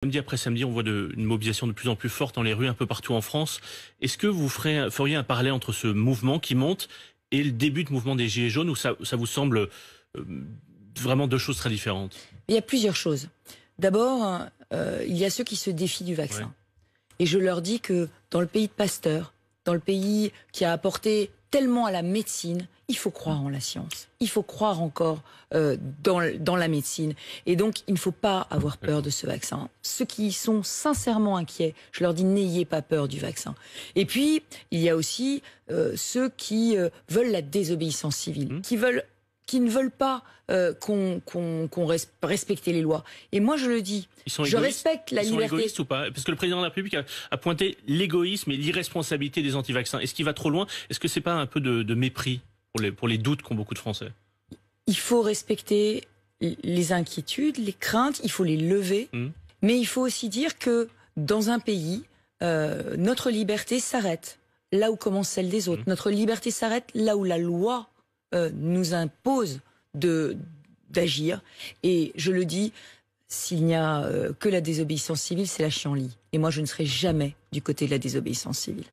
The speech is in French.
Samedi après samedi, on voit une mobilisation de plus en plus forte dans les rues un peu partout en France. Est-ce que vous feriez un parallèle entre ce mouvement qui monte et le début de mouvement des Gilets jaunes, ou ça vous semble euh, vraiment deux choses très différentes? Il y a plusieurs choses. D'abord, il y a ceux qui se défient du vaccin. Ouais. Et je leur dis que dans le pays de Pasteur, dans le pays qui a apporté tellement à la médecine, il faut croire en la science. Il faut croire encore dans la médecine. Et donc, il ne faut pas avoir peur de ce vaccin. Ceux qui sont sincèrement inquiets, je leur dis n'ayez pas peur du vaccin. Et puis, il y a aussi ceux qui veulent la désobéissance civile, qui ne veulent pas respecter les lois. Et moi, je le dis, je respecte la liberté. Ils sont égoïstes ou pas? Parce que le président de la République a pointé l'égoïsme et l'irresponsabilité des anti-vaccins. Est-ce qu'il va trop loin? Est-ce que c'est pas un peu de mépris pour les doutes qu'ont beaucoup de Français? Il faut respecter les inquiétudes, les craintes, il faut les lever. Mais il faut aussi dire que dans un pays, notre liberté s'arrête là où commence celle des autres. Notre liberté s'arrête là où la loi nous impose d'agir. Et je le dis, s'il n'y a que la désobéissance civile, c'est la chienlit. Et moi, je ne serai jamais du côté de la désobéissance civile.